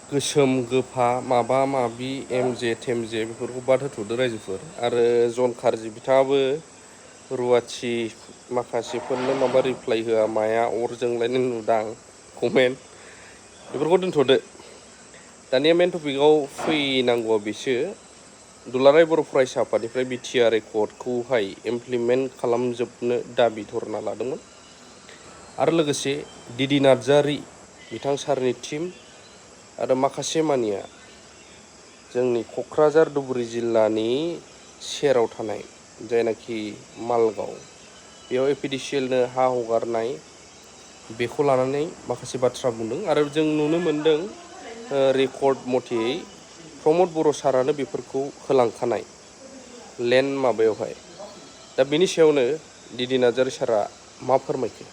गोसोम गोफा माबा माबि एमजे थेमजे बेफोरखौ बाद होथ'दो रायजोफोर। आरो जन खारजि बिथाङाबो रुवाथि माखासेफोरनो माबा रिप्लाइ होआ माया अर जोंलायनाय नुदां कमेन्ट बेफोरखौ दोनथ'दो। दानिया मेन टपिकआव फैनांगौआ बेसो दुलाराय बर' फरायसा आफादनिफ्राय बिटिआर एकर्डखौहाय इमप्लिमेन्ट खालामजोबनो दाबि धरना लादोंमोन। आरो लोगोसे डिडि नार्जारी बिथां सारनि टीम आरो माखासे मानिया जोंनि क'क्राझार धुबुरी जिल्लानि सेराव थानाय जायनाखि मालगाव बेयाव एपिडिसिएलनो हा हगारनाय बेखौ लानानै माखासे बाथ्रा बुंदों। आरो जों नुनो मोन्दों रेकर्ड मथेयै प्रमद बर' सारानो बेफोरखौ होलांखानाय लेन्ड माबायावहाय। दा बेनि सायावनो डिडि नार्जारी सारा मा फोरमायखो?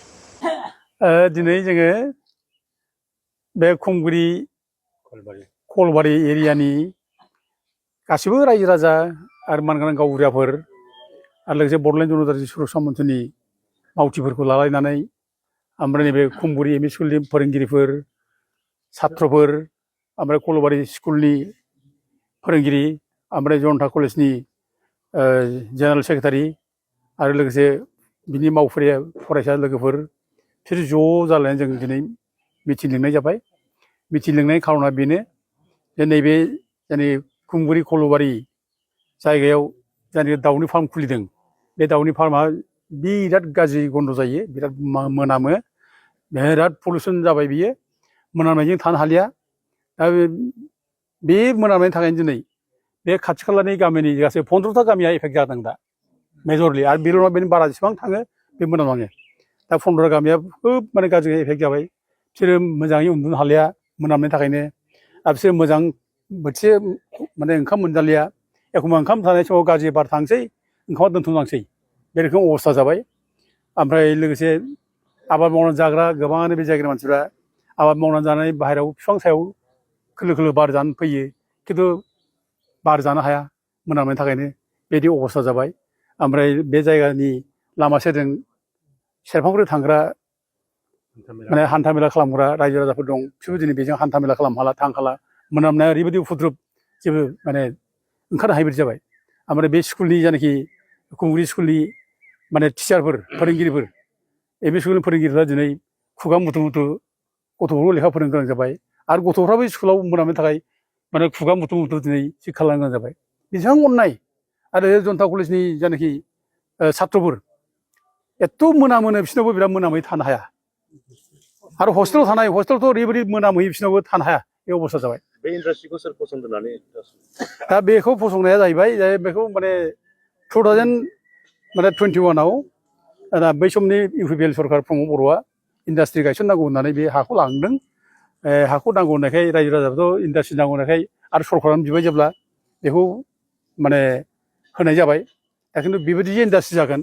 दिनै जोङो बे खुंगुरि कलबारि एरियानि गासिबो रायजो राजा आरो मानगोनां गावबुराफोर आरो लोगोसे बड'लेण्ड जनजाति सुरक्षा मन्चनि मावथिफोरखौ लालायनानै ओमफ्राय नैबे खुंगुरि एम इ स्कुलनि फोरोंगिरिफोर छात्रफोर ओमफ्राय कलबारि स्कुलनि फोरोंगिरि ओमफ्राय जनता कलेजनि जेनेरेल सेक्रेटारि आरो लोगोसे बिनि मावफारिया फरायसा लोगोफोर बिसोर ज' जालायनानै जों दिनै मिटिं लिंनाय जाबाय। मिटिं लिंनायनि खार'ना बेनो जे नैबे जोंनि खुंगुरि कलबारि जायगायाव जायनाखि दाउनि फार्म खुलिदों बे दाउनि फार्मा बिराद गाज्रि गन्ध जायो, बिराद मोनामो, बिराद पलिउसन जाबाय बियो, मोनामनायजों थानो हालिया। दा बे मोनामनायनि थाखायनो दिनै बे खाथि खालानि गामिनि गासै 15टा गामिया एफेक्ट जादों दा मेजरलि। आरो बेल' नङा, बेनि बारा जेसेबां थाङो बे मोनामनाङो। दा 15 गामिया खोब माने गाज्रि एफेक्ट जाबाय। बिसोरो मोजाङै उन्दुनो हालिया मोनामनायनि थाखायनो। आरो बिसोरो मोजां बोथिसे माने ओंखाम मोनजालिया। एखमबा ओंखाम जानाय समाव गाज्रि बार थांसै, ओंखामा दोनथ'नांसै, बे रोखोम अबस्था जाबाय। ओमफ्राय लोगोसे आबाद मावनानै जाग्रा गोबाङानो बे जायगानि मानसिफ्रा आबाद मावनानै जानानै बाहेरायाव बिफां सायाव खोलो खोलो बार जानो फैयो, खिन्थु बार जानो हाया मोनामनायनि थाखायनो, बिदि अबस्था जाबाय। ओमफ्राय बे जायगानि लामा सेरजों सेरफांगुरि थांग्रा माने हान्था मेला खालामग्रा रायजो राजाफोर दं, बिसोरबो दिनै बेजों हान्था मेला खालामनो हाला, थांनो हाला। मोनामनाया ओरैबायदि उपद्रब, जेबो माने ओंखारनो हायि बायदि जाबाय। ओमफ्राय बे स्कुलनि जायनाखि खुंगुरि स्कुलनि माने टिचारफोर फोरोंगिरिफोर एम इ स्कुलनि फोरोंगिरिफ्रा दिनै खुगा मुथु मुथु गथ'फोरखौ लेखा फोरोंनो गोनां जाबाय। आरो गथ'फ्राबो स्कुलाव मोनामनायनि थाखाय माने खुगा मुथु मुथु दिनै थिग खालामनो गोनां जाबाय। बेसेबां अननाय। आरो जनता कलेजनि जायनाखि छात्रफोर एथ' मोनामोनो, बिसोरनावबो बिराद मोनामै थानो हाया। आरो हस्टेलाव थानाय, हस्टेलावथ' ओरैबायदि मोनामहैयो बिसोरनावबो थानो हाया, बे अबस्था जाबाय। बे इन्डास्ट्रिखौ सोर फसंदोंनानै? दा बेखौ फसंनाया जाहैबाय बेखौ माने 2021आव बै समनि इउपिपिएल सरकार प्रमद बर'आ इन्डास्ट्रि गायसननांगौ होननानै बे हाखौ लांदों। हाखौ नांगौ होननायखाय रायजो राजाफ्राथ' इन्डास्ट्रि नांगौ होननायखाय आरो सरकारानो बिबाय जेब्ला बेखौ माने होनाय जाबाय। दा खिन्थु बेबायदि जे इन्डास्ट्रि जागोन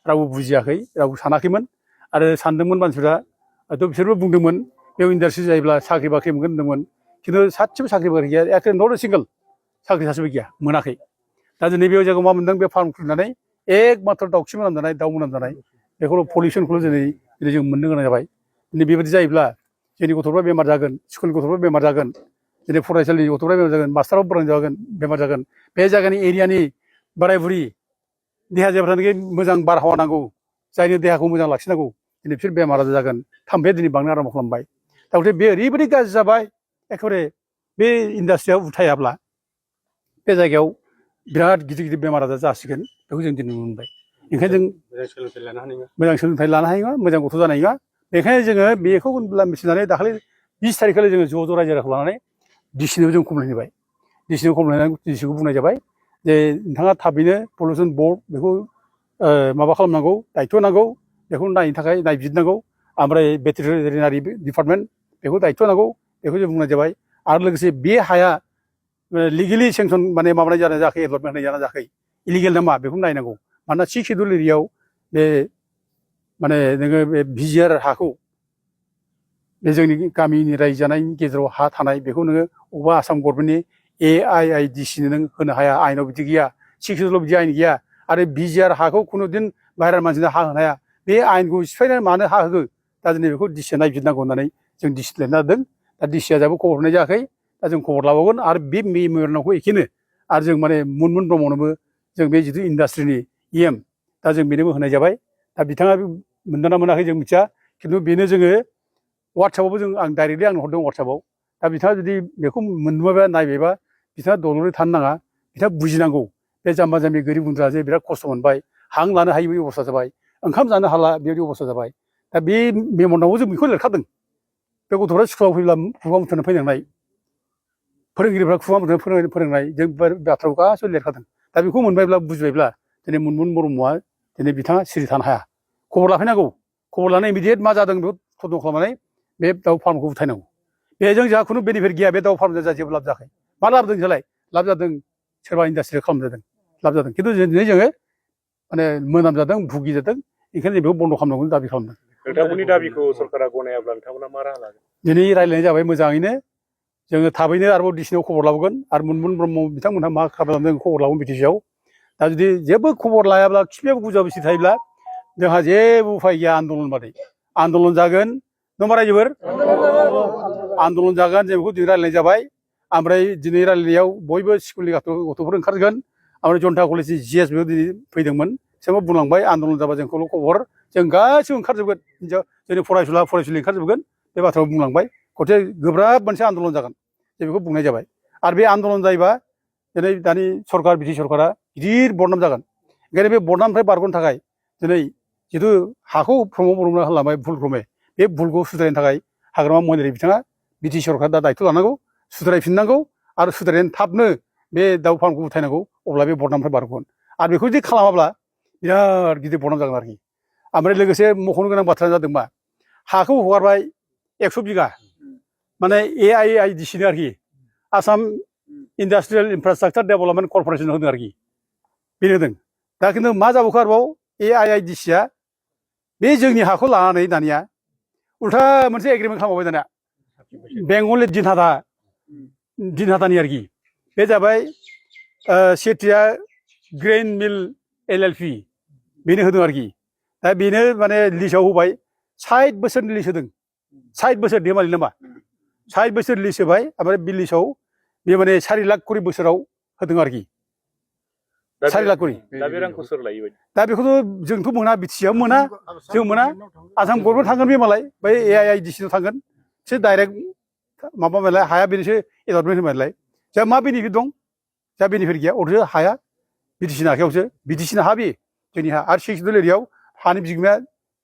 रावबो बुजियाखै, रावबो सानाखैमोन। आरो सानदोंमोन मानसिफ्रा, बिसोरबो बुंदोंमोन बेयाव इन्डास्ट्रि जायोब्ला साख्रि बाख्रि मोनगोन होनदोंमोन, खिन्थु सासेबो साख्रि बाख्रि गैया, एखे नट ए सिंगोल साख्रि सासेबो गैया, मोनाखै। दा दिनै बे जायगायाव मा मोनदों, बे फार्म खुलिनानै एकमात्र दाउखि मोनामजानाय, दाउ मोनामजानाय, बेखौल' पलिउसनखौल' दिनै जों मोननो गोनां जाबाय। दिनै बेबायदि जायोब्ला जोंनि गथ'फ्रा बेमार जागोन, स्कुलनि गथ'फ्रा बेमार जागोन, दिनै फरायसालिनि गथ'फ्रा बेमार जागोन, मास्टाराबो बेमार जागोन। बे जायगानि एरियानि बोराय बुरि देहा जायफ्रानोखि मोजां बारहावा नांगौ, जायनि देहाखौ मोजां लाखिनांगौ, दिनै बिसोर बेमार आजार जागोन। थाम्फैया दिनै बांनो आराम्भ खालामबाय। दा गथिखे बे ओरैबायदि गाज्रि जाबाय, एखेबारे बे इन्डास्ट्रिया उथायाब्ला बे जायगायाव बिराद गिदिर गिदिर बेमार आजार जासिगोन, बेखौ जों दिनै नुनो मोनबाय। ओंखायनो जों मोजां सोलोंथाइ लानो हानाय नङा, मोजां गथ' जानाय नङा। बेखायनो जोङो बेखौ मिथिनानै दाखालि 20 तारिखखालि जोङो ज' रायजो राजाखौ लानानै डिसिनियाव जों कमप्लेन होबाय। डिसिनियाव कमप्लेन होनानै डिसिखौ बुंनाय जाबाय जे नोंथाङा थाबैनो पलिउसन बर्ड बेखौ माबा खालामनांगौ, दायथ' नांगौ, बेखौ नायनो थाखाय नायबिजिरनांगौ। ओमफ्राय भेटेरिनारि डिपार्टमेन्ट बेखौ दायथ' नांगौ, बेखौ जों बुंनाय जाबाय। आरो लोगोसे बे हाया लिगेलि सेंसन माने माबानाय जादों जायाखै, एलटमेन्ट होनाय जादों जायाखै, इलिगेल नामा बेखौ नायनांगौ। मानोना 6 सिडुल एरियायाव बे माने नोङो बे बिजिआर हाखौ, बे जोंनि गामिनि रायजो जानायनि गेजेराव हा थानाय, बेखौ नोङो अबेबा आसाम गभर्नमेन्टनि AIIDC नो नों होनो हाया, आयेनाव बिदि गैया, 6 सिडुलाव बिदि आयेन गैया। आरो बिजिआर हाखौ खुनुदिन बाहेरानि मानसिनो हा होनो हाया, बे आयेनखौ सिफायनानै मानो हा होगो। दा दिनै बेखौ डिसिया नायबिजिरनांगौ होननानै जों डिसि लिरना होदों। दा डिसिया जाबो खबर हरनाय जायाखै, दा जों खबर लाबावगोन आरो बे मेम'रेन्डामखौ एखेनो आरो जों माने मुनमुन ब्रह्मनोबो जों बे जिथु इन्डास्ट्रिनि दा जों बेनोबो होनाय जाबाय दा बिथाङा मोनदोंना मोनाखै जों मिथिया खिन्थु बेनो जोङो वाट्सएपआवबो जों आं डाइरेक्टलि आंनो हरदों वाट्सएपआव दा बिथाङा जुदि बेखौ मोनबोबाय नायबायबा बिथाङा दलरै थानो नाङा बिथाङा बुजिनांगौ बे जाम्बा जाम्बि गोरिब गुन्द्रा जे बिराद खस्थ' मोनबाय हां लानो हायि बायदि अबस्था जाबाय ओंखाम जानो हाला बेबायदि अबस्था जाबाय दा बे मेम'रेन्डामाव जों बेखौ लिरखादों बे गथ'फ्रा स्कुलाव फैब्ला खुगा मुथुनो फैनांनाय फोरोंगिरिफ्रा खुगा मुथुनो फोरोंनाय जों बाथ्राखौ गासैबो लिरखादों दा बेखौ मोनबायब्ला बुजिबायब्ला दिनै मुनमुन ब्रह्मआ दिनै बिथाङा सिरि थानो हाया खबर लाफैनांगौ खबर लानानै इमिडियेट मा जादों बेखौ तदन्त खालामनानै बे दाउ फार्मखौ उथायनांगौ बेजों जोंहा खुनु बेनिफिट गैया बे दाउ फार्मजों जोंहा जेबो लाब जायाखै मा लाब जादों जोंलाय लाब जादों सोरबा इन्डास्ट्रि खालामजादों लाब जादों खिन्थु दिनै जोङो माने मोनाम जादों भुगि जादों ओंखायनो जों बेखौ बन्द' खालामनांगौ दाबि खालामदों नोंथांमोननि दाबिखौ सरकारा गनायाब्ला नोंथांमोना मा राहा लागोन दिनै रायज्लायनाय जाबाय मोजाङैनो जोङो थाबैनो आरोबाव डिसिनाव खबर लाबोगोन आरो मुनमुन ब्रह्म बिथांमोनहा मा खालामदों खबर लाबोगोन बिटिसिआव दा जुदि जेबो खबर लायाब्ला खिफियाबो गुजाबोसि थायोब्ला जोंहा जेबो उफाय गैया आन्दलन बादै आन्दलन जागोन नङा रायजोफोर आन्दलन जागोन जों बेखौ दिनै रायज्लायनाय जाबाय ओमफ्राय दिनै रायज्लायनायाव बयबो स्कुलनि गथ'फोर ओंखारगोन ओमफ्राय जनता कलेजनि GS बेबो दिनै फैदोंमोन बिसोरबो बुंलांबाय आन्दलन जाबा जोंखौल' खबर जों गासिबो ओंखारजोबगोन जोंनि फरायसुलि ओंखारजोबगोन बे बाथ्राखौ बुंलांबाय गथे गोब्राब मोनसे आन्दलन जागोन जों बेखौ बुंनाय जाबाय आरो बे आन्दलन जायोबा दिनै दानि सरकार बिटि सरकारा गिदिर बदनाम जागोन ओंखायनो बे बदनामनिफ्राय बारग'नो थाखाय दिनै जिथु हाखौ प्रमद बर'ना होलांबाय भुल क्रमे बे भुलखौ सुद्रायनो थाखाय हाग्रामा महिलारि बिथाङा बिटि सरकारा दा दायथ' लानांगौ सुद्रायफिननांगौ आरो सुद्रायनानै थाबनो बे दाउ फार्मखौ उथायनांगौ अब्ला बे बदनामनिफ्राय बारग'गोन आरो बेखौ जुदि खालामाब्ला बिराद गिदिर बदनाम जागोन आरोखि ओमफ्राय लोगोसे मख'नो गोनां बाथ्राया जादों मा हाखौ हगारबाय 100 बिगा माने AIIDCनो आरोखि आसाम इन्डास्ट्रियेल इनफ्रास्ट्राक्चार डेभेलपमेन्ट कर्प'रेसन होदों आरोखि बेनो होदों दा खिन्थु मा जाबावखो आरोबाव AIIDCआ बे जोंनि हाखौ लानानै दानिया उल्था मोनसे एग्रिमेन्ट खालामबाय दानिया बेंगलनि दिनहाटानि आरोखि बे जाबाय सेथिया ग्रेइन मिल LLP बेनो होदों आरोखि दा बेनो माने लिस्टआव होबाय 60 बोसोरनि लिस्ट होदों 60 बोसोर धेमालि नामा 60 बोसोर लिस्ट होबाय ओमफ्राय बे लिस्टआव बे माने 4 लाख करि बोसोराव होदों आरोखि 4 लाख करि दा बे रांखौ सोर लायो बायदि दा बेखौथ' जोंथ' मोना बिटिसिआव मोना जों मोना आसाम गभर्नमेन्ट थांगोन बे मालाय बै AIIDCनाव थांगोन बिसोर डाइरेक्ट माबा मालाय हाया बेनोसो एलटमेन्ट होबायलाय जोंहा मा बेनिफिट दं जोंहा बेनिफिट गैया अरजो हाया बिटिसिनि आखायावसो बिटिसिनि हा बे जोंनि हा आरो 6 एरियायाव हानि बिगोमाया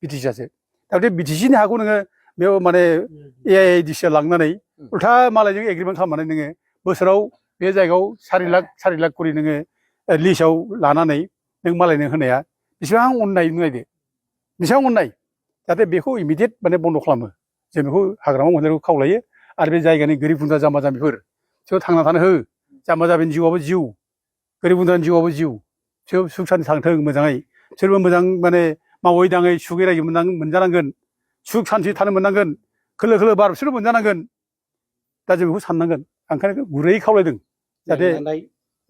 बिटिसिआसो दा बे बिटिसिनि हाखौ नोङो बेयाव माने AIIDCआ लांनानै उल्था मालायजों एग्रिमेन्ट खालामनानै नोङो बोसोराव बे जायगायाव 4 लाख करि नोङो लिस्टआव लानानै नों मालायनो होनाया बेसेबां अननाय नायदो बेसेबां अननाय जाहाथे बेखौ इमिडियेट माने बन्द' खालामो जों बेखौ हाग्रामा महिलारिखौ खावलायो आरो बे जायगानि गोरिब गुन्द्रा जाम्बा जाम्बिफोर बिसोर थांना थानो हो जाम्बा जाम्बिनि जिउआबो जिउ गोरिब गुन्द्रानि जिउआबो जिउ बिसोर सुख सान्थि थांथों मोजाङै बिसोरबो मोजां माने मावै दाङै सुखै रायजो मोनजानांगोन सुख सान्थि थानो मोननांगोन खोलो खोलो बार बिसोरबो मोनजानांगोन दा जों बेखौ साननांगोन आं ओंखायनो गुरै खावलायदों जाहाथे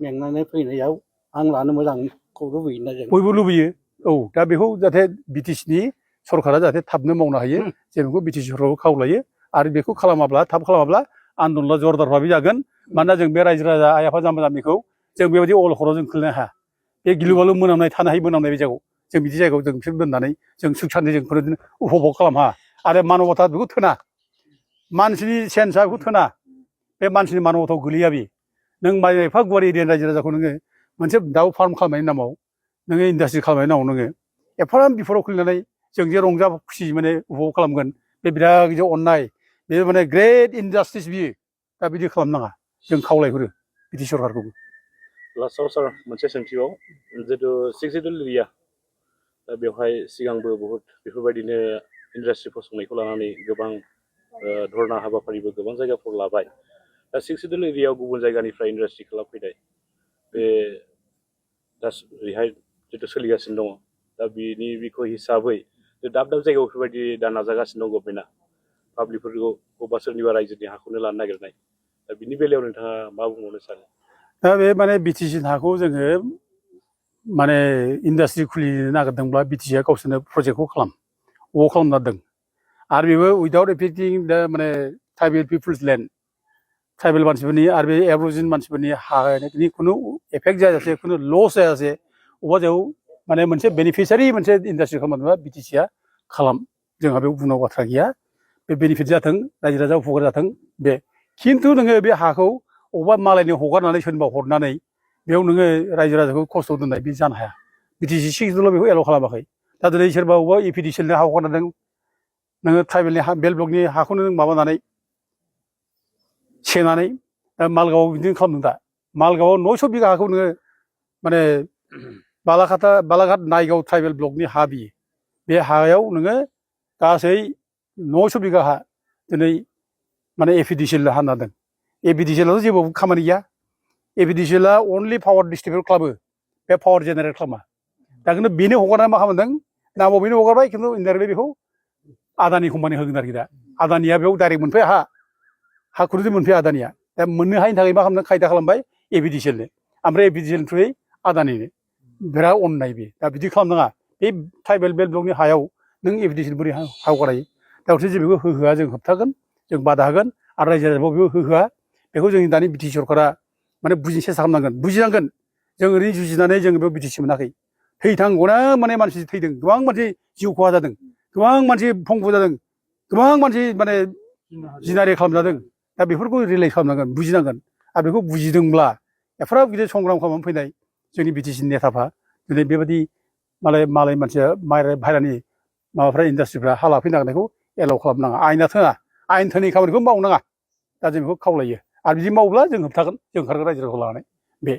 मेंनानै फैनायाव हां लानो मोजांखौ लुबैयोना जों बयबो लुबैयो औ दा बेखौ जाहाथे बिटिसिनि सरकारा जाहाथे थाबनो मावनो हायो जों बेखौ बिटिसि सरकारखौ खावलायो आरो बेखौ खालामाब्ला थाब खालामाब्ला आन्दलना जरदार भाबै जागोन मानोना जों बे रायजो राजा आइ आफा जाम्बा जाम्बिखौ जों बेबायदि अलखदाव जों खोलैनो हाया बे गिलु बालु मोनामनाय थानो हायि मोनामनाय बे जायगायाव जों बिदि जायगायाव जों बिसोर दोननानै जों सुख सान्थि जों खुनुदिन उपभग खालामनो हाया आरो मानबता बेखौ थोना मानसिनि सेन्सआ बेखौ थोना बे मानसिनि मानबताव गोलैया बे नों माइ एफा गुवार एरियानि रायजो राजाखौ नोङो मोनसे दाउ फार्म खालामनायनि नामाव नोङो इन्डास्ट्रि खालामनायनि नामाव नोङो एफाराब बिफोराव खोलैनानै जों जे रंजा खुसि माने उपभग खालामगोन बे बिराद गिदिर अननाय बे माने ग्रेट इनजास्टिस बियो दा बिदि खालामनाङा जों खावलायहरो बिटि सरकारखौबो लास्टआव सार मोनसे सोंथियाव जितु 6 सिडुल एरिया दा बेवहाय सिगांबो बहुत बेफोरबायदिनो इन्डास्ट्रि फसंनायखौ लानानै गोबां धरना हाबाफारिबो गोबां जायगाफ्राव लाबाय दा 6 सिडुल एरियायाव गुबुन जायगानिफ्राय इन्डास्ट्रि खालामफैनाय बे दा ओरैहाय जितु सोलिगासिनो दङ दा बिनि बिखौ हिसाबै दाब दाब जायगायाव बेफोरबायदि दा नाजागासिनो दं गभर्नमेन्टआ पाब्लिकफोरखौ बबेबा सोरनिबा रायजोनि हाखौनो लानो नागिरनाय दा बिनि बेलायाव नोंथाङा मा बुंबावनो सानो दा बे माने बिटिसिनि हाखौ जोङो माने इन्डास्ट्रि खुलिनो नागिरदोंब्ला बिटिसिआ गावसोरनो प्रजेक्टखौ खालामना दोन आरो बेबो उइदाउट एफेक्टिं दा माने ट्राइबेल पिपुल्स लेन्ड ट्राइबेल मानसिफोरनि आरो बे एब्रजिन मानसिफोरनि हानि खुनु एफेक्ट जायाजासे खुनु लस जायाजासे अबेबा जायगायाव माने मोनसे बेनिफिसियारि मोनसे इन्डास्ट्रि खालामनोबा बिटिसिआ खालाम जोंहा बेयाव बुंनांगौ बाथ्रा गैया बे बेनिफिट जाथों रायजो राजा उपकार जाथों बे खिन्थु नोङो बे हाखौ अबेबा मालायनि हगारनानै सोरनिबा हरनानै बेयाव नोङो रायजो राजाखौ खस्थ' दोननाय बे जानो हाया बिटिसि सिक्सडुलाव बेखौ एलाव खालामाखै दा दिनै सोरबा अबेबा इपिडिसिएलनि हा हगारनानै नोङो ट्राइबेलनि हा बेल ब्लकनि हाखौनो नों माबानानै सेनानै दा मालगावआव बिदिनो खालामदों दा मालगावआव 900 बिगा हाखौ नोङो माने बालाघाट नायगाव ट्राइबेल ब्लकनि हा बियो बे हायाव नोङो गासै 900 बिगा हा दिनै माने एपिडिसिएल हा होनना दों एपिडिसिएलाथ' जेबो खामानि गैया एपिडिसिएला अनलि पावार डिस्ट्रिबिउट खालामो बे पावार जेनेरेट खालामा दा खिन्थु बेनो हगारनानै मा खालामदों नामाव बेनो हगारबाय खिन्थु इनडाइरेक्टलि बेखौ आदानि कम्पानि होगोन आरोखि दा आदानिया बेयाव डाइरेक्ट मोनफैया हा खुनुजों मोनफैया आदानिया दा मोननो हायिनि थाखाय मा खालामदों खायदा खालामबाय एपिडिसिएलनो ओमफ्राय एपिडिसिएल थ्रुयै आदानिनो बिराद अननाय बे दा बिदि खालामनाङा बे ट्राइबेल बेल ब्लकनि हायाव नों एपिडिसिएल बोरै हा हगारायो दा हरसे जों बेखौ होहोआ जों होबथागोन जों बादा होगोन आरो रायजो राजाखौ बेखौ होहोआ बेखौ जोंनि दानि बिटिसि सरकारा माने बुजिनो सेस्था खालामनांगोन बुजिनांगोन जों ओरैनो जुजिनानै जों बेयाव बिटिसि मोनाखै थैथांगौना माने मानसि थैदों गोबां मानसि जिउ खहा जादों गोबां मानसि भंग जादों गोबां मानसि माने जिनाहारि खालामजादों दा बेफोरखौ रियेलाइज खालामनांगोन बुजिनांगोन आरो बेखौ बुजिदोंब्ला एफाराब गिदिर संग्राम खालामनानै फैनाय जोंनि बिटिसिनि नेताफ्रा दिनै बेबायदि मालाय मानसिया बाहेरानि माबाफ्रा इन्डास्ट्रिफ्रा हा लाफैनो नागिरनायखौ एलाउ खालामनाङा आयेना थोना आयेन थोनै खामानिखौ मावनाङा दा जों बेखौ खावलायो आरो बिदि मावोब्ला जों होबथागोन जों ओंखारगोन रायजो राजाखौ लानानै बे